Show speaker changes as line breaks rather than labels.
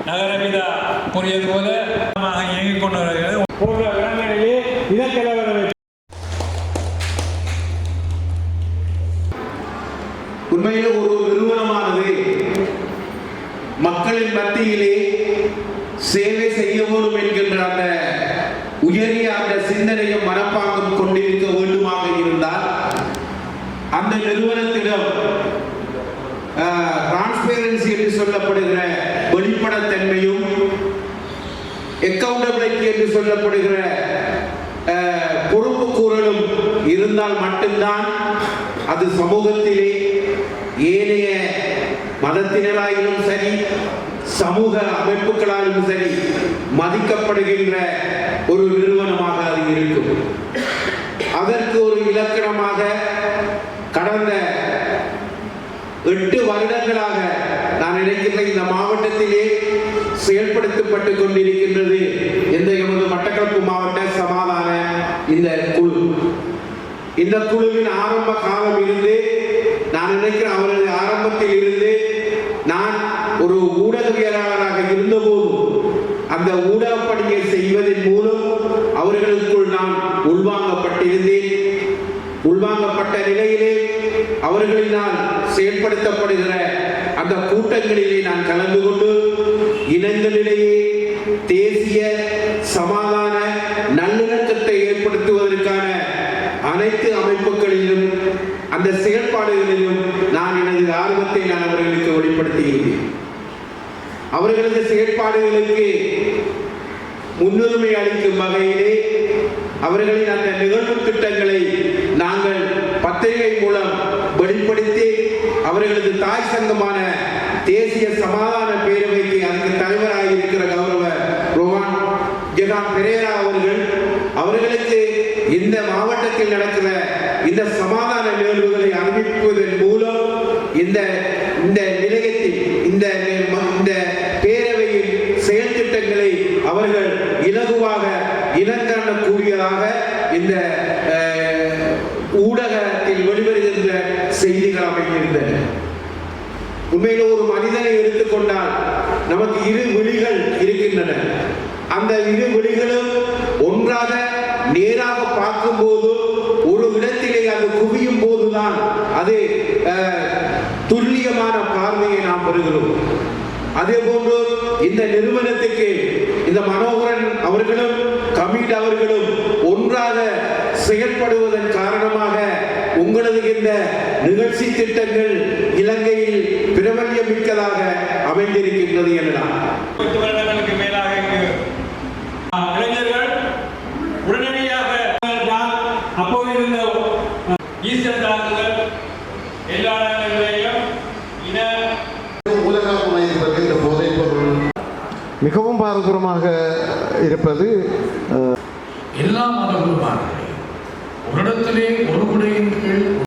நகரவிதா கூறியது போல இயங்கிக் கொண்டு வருகிறது. போன்ற இடங்களிலே இனக்கலவர
உண்மையிலே ஒரு நிறுவனமானது மக்களின் மத்தியிலே சேவை செய்ய வேண்டும் என்கின்ற அந்த உயரிய அந்த சிந்தனையும் மனப்பாங்கும் கொண்டிருக்க வேண்டுமாக இருந்தால் அந்த நிறுவனத்திடம் டிரான்ஸ்பேரன்சி என்று சொல்லப்படுகிற வெளிப்படைத்தன்மையும் அக்கவுண்டபிலிட்டி என்று சொல்லப்படுகிற பொறுப்பு கூறலும் இருந்தால் மட்டும்தான் அது சமூகத்திலே ஏனைய மதத்தினராயினும் சரி சமூக அமைப்புகளாலும் சரி மதிக்கப்படுகின்ற ஒரு நிறுவனமாக அது இருக்கும். அதற்கு ஒரு இலக்கணமாக கடந்த 8 வருடங்களாக நான் நினைக்கின்ற இந்த மாவட்டத்திலே செயல்படுத்தப்பட்டு கொண்டிருக்கின்றது எந்த எமது மட்டக்களப்பு மாவட்ட சமாதான இந்த குழு. இந்த குழுவின் ஆரம்ப காலம் இருந்து நான் நினைக்கிறேன் அவரது ஆரம்பத்தில் இருந்து நான் ஒரு ஊடகவியலாளராக இருந்தபோது அந்த ஊடக பணியை செய்வதன் மூலம் அவர்களுக்குள் நான் உள்வாங்கப்பட்டிருந்தேன். உள்வாங்கப்பட்ட நிலையிலே அவர்களினால் செயல்படுத்தப்படுகிற அந்த கூட்டங்களிலே நான் கலந்து கொண்டு இனங்களிலேயே தேசிய சமாதான நல்லிணக்கத்தை ஏற்படுத்துவதற்கான அனைத்து அமைப்புகளிலும் அந்த செயல்பாடுகளிலும் நான் எனது ஆர்வத்தை நான் அவர்களுக்கு வெளிப்படுத்தியிருந்தேன். அவர்களது செயற்பாடுகளுக்கு முன்னுரிமை அளிக்கும் வகையிலே அவர்களின் அந்த நிகழ்வு திட்டங்களை நாங்கள் பத்திரிகை மூலம் வெளிப்படுத்தி அவர்களது தாய் சங்கமான தேசிய சமாதான பேரவைக்கு அதற்கு தலைவராக இருக்கிற கௌரவ ரோவான் ஜெகான் பெரேரா அவர்களுக்கு இந்த மாவட்டத்தில் நடக்கிற இந்த சமாதான நிகழ்வுகளை அறிவிப்பதன் மூலம் இந்த நிலையத்தில் இந்த பேரவையின் செயல் திட்டங்களை அவர்கள் இலகுவாக இனங்காணக்கூடியதாக இந்த ஊடகத்தில் வெளிவருகின்ற செய்திகள் அமைந்திருந்தன. உண்மையில் ஒரு மனிதனை எடுத்துக்கொண்டால் நமக்கு 2 விழிகள் இருக்கின்றன. அந்த 2 விழிகளும் ஒன்றாக நேராக பார்க்கும் போது ஒரு இடத்திலே அது குவியும் போதுதான் அது துல்லியமான பார்வையை நாம் பெறுகிறோம். அதே போன்று இந்த நிறுவனத்துக்கு இந்த மனோகரன் அவர்களும் கமீட் அவர்களும் ஒன்றாக செயல்படுவதன் காரணமாக உங்களது இந்த நிகழ்ச்சி திட்டங்கள் இலங்கையில் பிரபல்யம் மிக்கதாக அமைந்திருக்கின்றது எனலாம்.
10 வருடங்களுக்கு மேலாக இளைஞர்கள் உடனடியாக அப்போது இருந்த ஈஸ்டர் தாக்குதல் எல்லா இடங்களிலேயும்
மிகவும் பாரதூரமாக இருப்பது
எல்லா மதங்களும் ஒரு இடத்திலே ஒரு குடையின் கீழ்